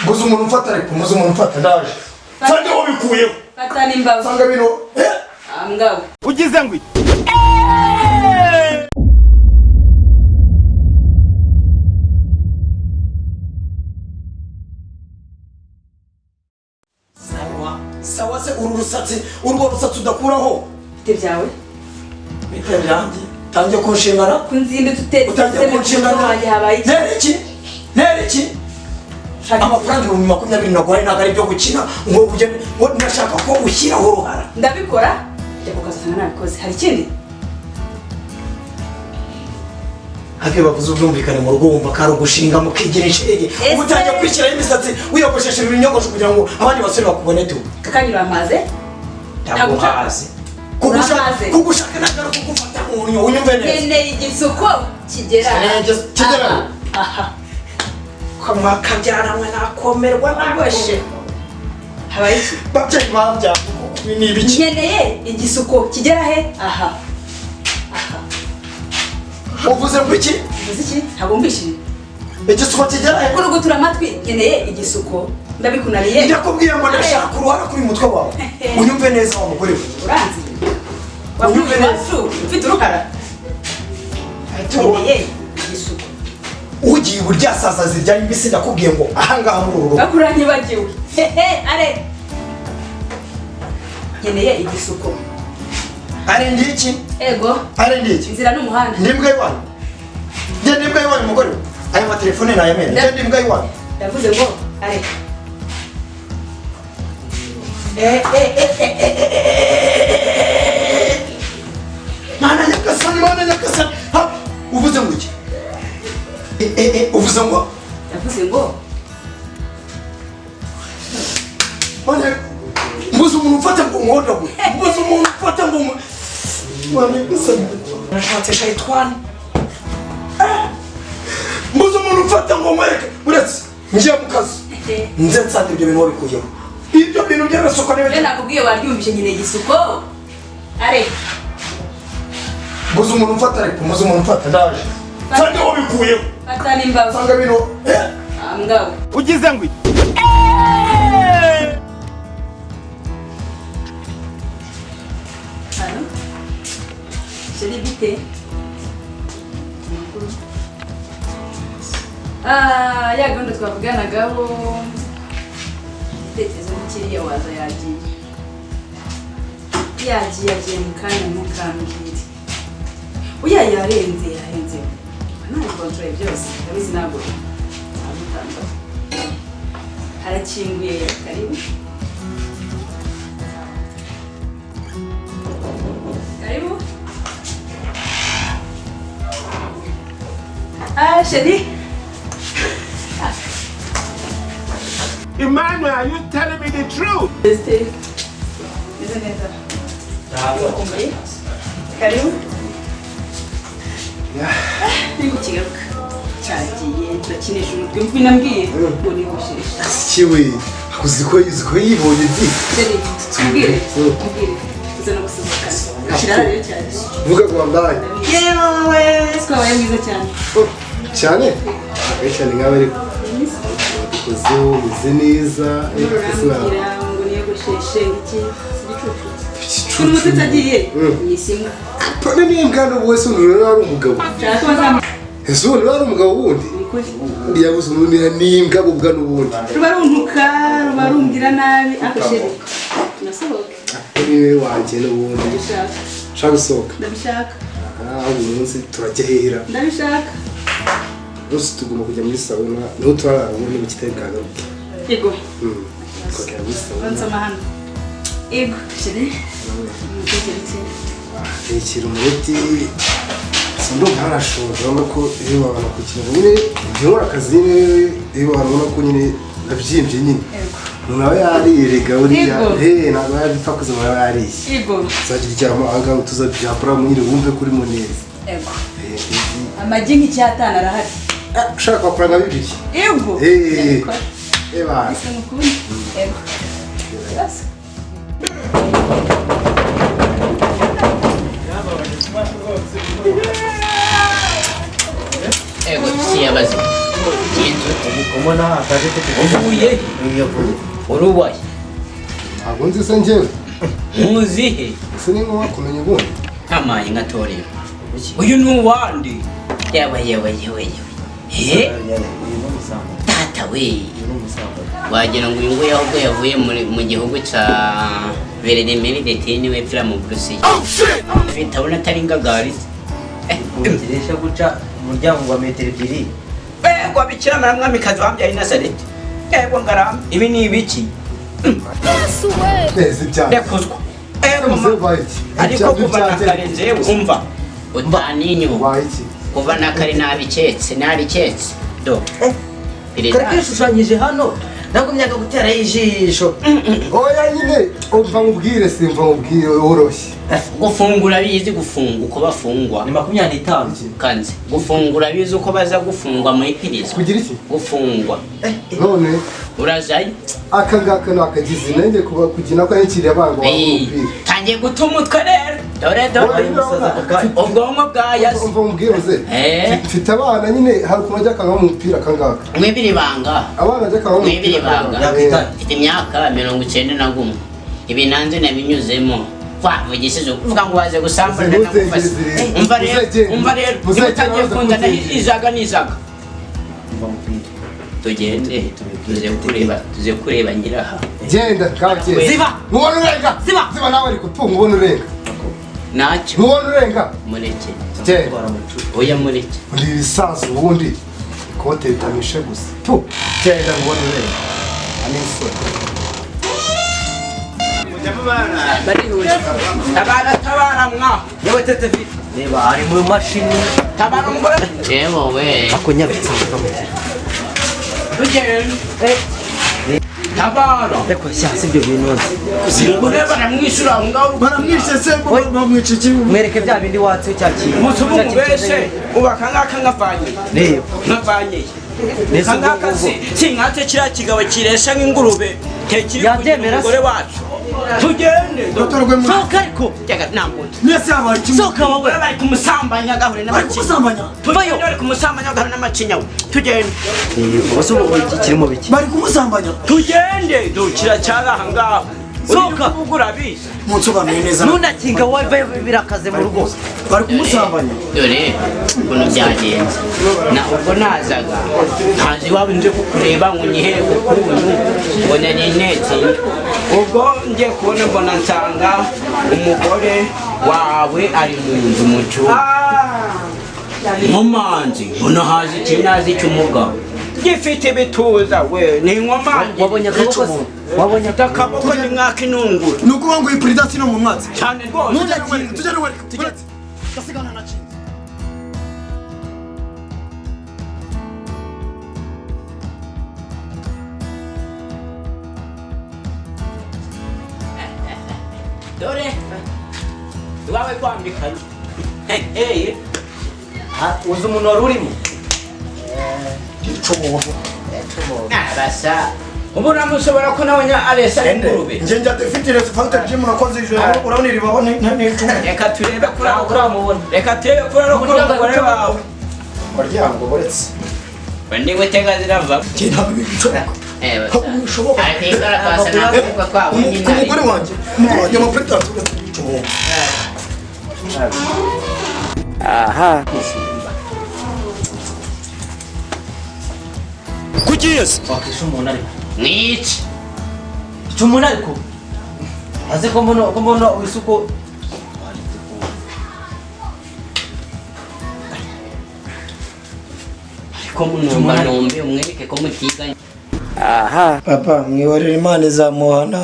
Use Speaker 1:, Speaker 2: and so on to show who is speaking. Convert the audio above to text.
Speaker 1: Guza umuntu mfata ariko muzi umuntu mfata ndaje. Sande wabikuyeho.
Speaker 2: Fata nimba.
Speaker 1: Sanga bino.
Speaker 2: Amgawe.
Speaker 3: Ugize ngwi.
Speaker 1: Sawa se uru rusatsi urwo rusatsi udakuraho.
Speaker 2: Bite byawe?
Speaker 1: Bite byanjye. Tangiye kunshingana.
Speaker 2: Kunzinde tutete.
Speaker 1: Utangiye kunshingana.
Speaker 2: Habaye.
Speaker 1: Nereki. Amafaranga 20 nagwaye nagari byo gukina ngo ugende ngo ndashaka ko ushyiraho uruhara.
Speaker 2: Ndabikora. Njya kukazana nabikoze. Hari ikindi?
Speaker 1: Ake bavuze ubyumvikane mu rugo wumva karo gushinga mu kigira ishege. Ubutangiye kwishyira imisatsi wiyogosheshe ibinyogosho kugira ngo abandi basore bakubone tu.
Speaker 2: Kakanyura amaze?
Speaker 1: Taguhaze. Kugushaka nagara kugufata umunyo unyumve neza.
Speaker 2: Nene igisuko kigera.
Speaker 1: Kigera.
Speaker 2: Aha.
Speaker 1: Kwa kabyara mwe nakomerwa nagoshe.
Speaker 2: Habaye iki?
Speaker 1: Babyeyi babya ni ibiki?
Speaker 2: Nkeneye igisuko kigera he? Aha.
Speaker 1: Uvuze ngo iki?
Speaker 2: Uvuze iki? Ntabwo mbishije.
Speaker 1: Igisuko kigera he?
Speaker 2: Kuri gutura amatwi nkeneye igisuko. Ndabikunariye.
Speaker 1: Ndakubwiye ngo ndashaka uruhara kuri mutwe wawe. Unyumve neza wa mugore we.
Speaker 2: Uranzi. Unyumve neza. Ufite uruhara. Nkeneye igisuko.
Speaker 1: Ugiye burya sasa zirya imbisi ndakubwiye ngo ahangaha muri urugo.
Speaker 2: Gakuranye bagiwe. Are. Nkeneye igisuko.
Speaker 1: Are ndiki?
Speaker 2: Ego.
Speaker 1: Are ndiki?
Speaker 2: Inzira n'umuhanda.
Speaker 1: Nimbwa yiwanyu. Nge nimbwa yiwanyu mugore we. Aya matelefone nayamena. Nge nimbwa yiwanyu.
Speaker 2: Ndavuze ngo are.
Speaker 1: Mana nyakasani. Ha, uvuze ngo iki? Uvuze ngo?
Speaker 2: Ndavuze ngo.
Speaker 1: Mana mbuze umuntu ufata ngo umwoda we. Mbuze umuntu ufata ngo Mana nyakasani. Nashatse shayitwani. Mbuze umuntu ufata ngo mwereke. Uretse ngiye mu kazi. Nze nsanga ibyo bintu wabikuyeho. Ibyo bintu by'arasuka niwe.
Speaker 2: Nakubwiye waryumvise nyine igisuko. Are.
Speaker 1: Mbuze umuntu ufata ariko muzi umuntu ufata ndaje. Sande wabikuyeho.
Speaker 2: Fata nimba.
Speaker 1: Sanga bino.
Speaker 2: Amgawe.
Speaker 3: Ugize ngwi.
Speaker 2: Hano. Jeli bite. Ya gahunda twavuganagaho igitekerezo n'ikiriya waza yagiye mu kanya mukambwire. Uya yarenze nta kontrole byose ndabizi ntabwo nagutanga. Harakinguye karibu chérie.
Speaker 3: Emmanuel, are you telling me the truth?
Speaker 2: Isn't it? Karibu. Nikukigaruka. Cyagiye turakinisha umutwe mvuye nambwiye ngo nigushesha.
Speaker 1: Aciwe. Uziko yibonye ndi.
Speaker 2: Tubwire. Uzana gusohoka. Shirara rero cyane.
Speaker 1: Vuga ngo wambaye.
Speaker 2: Yewe, twabaye mwiza cyane.
Speaker 1: Cyane? Cyane ngabe ariko. Kuzo bize neza.
Speaker 2: Ngo niyogosheshe iki gicucu. Kumutse tagiye. Yisimu.
Speaker 1: Pane ni ngano wese unurura ari umugabo. Ese unurura ari umugabo wundi? Ndiyabuze unurira nimbwa bubwa nubundi.
Speaker 2: Rubaruntuka, rubarumbira nabi akoshere. Tunasohoka.
Speaker 1: Niwe wanje nubundi.
Speaker 2: Ndabishaka.
Speaker 1: Shaka gusohoka.
Speaker 2: Ndabishaka.
Speaker 1: Uyu munsi turajya hehera.
Speaker 2: Ndabishaka.
Speaker 1: Rose tugomba kujya muri sauna niho turara ubundi mu kitari bwagaruke.
Speaker 2: Yego.
Speaker 1: Kokera muri sauna.
Speaker 2: Nsoma hano. Yego, chérie.
Speaker 1: Ikiri umuti sindo ntarashobora nuko iyo babana ku kintu nyine byo akazi iyo babona ko nyine nabyimbye nyine.
Speaker 2: Yego.
Speaker 1: Nawe yarirega uriya ntabwo yabipfa kuzaba yariye.
Speaker 2: Yego.
Speaker 1: Zagira cyamo anga tuzabyapura mwire wumve kuri mu neza.
Speaker 2: Yego. Amagi nk'icyatana arahari.
Speaker 1: Ushaka kuranga bibiri.
Speaker 2: Yego.
Speaker 1: Eba.
Speaker 2: Yego.
Speaker 4: Ego, siyabaze. Umona akaje uvuye urubaye
Speaker 1: ntabwo nzi se njyewe
Speaker 4: muzihe
Speaker 1: ese ni ngombwa kumenya ubundi
Speaker 4: nkamaye ngatorera uyu ni uwandi yewe tata we wagira ngo uyu nguyu ahubwo yavuye mu gihugu cya Veredemeri we pfira mu Burusiya bitabona atari ingagari
Speaker 5: Ugiresha guca umuryango wa metero 2
Speaker 4: ngo bikira mwamikazi wambyaye Nazareti ngarambe ibi ni ibiki
Speaker 1: neza cyane
Speaker 4: ndekuzwa ariko kuva nakarenze umva utaninyo kuva nakari nabiketse do
Speaker 5: Karakishushanyije hano nagumyaga gutera ijisho
Speaker 1: oya nyine umva mubwire simva mubwire woroshye
Speaker 4: gufungura bizi gufunga uko bafungwa
Speaker 5: ni 25
Speaker 4: kanze gufungura bizi uko baza gufungwa mu ipirizwa
Speaker 1: kugira iki
Speaker 4: gufungwa
Speaker 1: none
Speaker 4: urajaye
Speaker 1: akangaka nakagize nenge kuba kugina ko yakiriye abango
Speaker 4: umupira tangiye gutuma umutwe rero dore ubwonko bwayaze
Speaker 1: umva mubwire uze mfite abana nyine hari ukuntu kanga mu mupira kangaka
Speaker 4: mwibiri banga
Speaker 1: abana kanga mu
Speaker 4: mwibiri banga mfite imyaka 91 ibi nanze nabinyuzemo wavugishije uvuga ngo waze gusambana nakufase umva rero mutangiye kunda nahizaga tugende tuze kureba nyiraha
Speaker 1: genda kabye
Speaker 4: ziba
Speaker 1: mubona urenga ziba nawe ari kutunga mubona urenga
Speaker 4: nacyo
Speaker 1: mubona urenga
Speaker 4: mureke
Speaker 1: genda
Speaker 4: oya mureke
Speaker 1: ndi bisasu ubundi kote bitamishe gusa tu genda mubona urenga aniso
Speaker 4: tabara mwa
Speaker 5: yewe tetevide reba ari mu mashini
Speaker 4: tabara umugore we
Speaker 5: akonyabitse
Speaker 4: tugende tabara
Speaker 5: reko cyase ibyo bintu
Speaker 4: ureba namwishyura ngaho
Speaker 1: baramwishe se bamwice iki
Speaker 5: mwereke bya bindi watse cyakira
Speaker 4: musubu mubeshe ubaka ngaka ngavanye
Speaker 5: reba
Speaker 4: ngavanye ngaka sinkate kira kigabo kiresha nk'ingurube tekiri umugore wacu tugende
Speaker 5: soka ariko
Speaker 4: yaga nambuze
Speaker 1: nese yabaye
Speaker 5: soka wowe
Speaker 4: bari kumusambanya gahure n'amacinya tuvayo bari kumusambanya gahure n'amacinya tugende
Speaker 5: bose iki kirimo biki
Speaker 1: bari kumusambanya
Speaker 4: tugende dukira cyaraha ngaho soka ugurabize
Speaker 1: munsobanuye neza
Speaker 5: nunakinga wowe birakaze mu rugo
Speaker 1: bari kumusambanya
Speaker 4: dore ukuntu byagenze na ubwo nazaga ntazi waba nje kukureba ngo nyihere kukuntu ngo nari netse ubwo ngiye kubona mbona nsanga umugore wawe ari mu nzu mu cyumba nkomanzi mbona hazi ikinazi cy'umugabo gifite ibituza we ni inkomanzi
Speaker 5: wabonye akaboko
Speaker 4: wabonye akaboko ni mwaka inungura
Speaker 1: nuko ngo iprida no mu mwatsi
Speaker 4: cyane rwose
Speaker 1: tujye gasigana na cyo
Speaker 4: dore iwawe kwambikanye
Speaker 5: uzi umuntu wari urimo
Speaker 4: arasa ubu namushobora ko nawe aresa ingurube
Speaker 1: nje njya defitire factor gym nakoze ijoro urabona iribaho n'icuma
Speaker 4: reka turebe kuri aho reka turebe kuri aho umugore wawe
Speaker 1: baryango boretse
Speaker 4: bandi gutega zirava
Speaker 1: ntabwo bibicoka bishoboka
Speaker 4: ariko igaragaza nakuvuga ko abo nyine
Speaker 1: ku mugore wanjye murajya amapeta
Speaker 5: aha
Speaker 1: kugiyese
Speaker 5: wakisha umuntu ariko
Speaker 4: mwici
Speaker 5: icyo umuntu ariko aze ko mbona isuko
Speaker 4: ariko munomba nombe umwereke ko mutiganye
Speaker 5: aha
Speaker 1: papa mwiborera imana izamuhana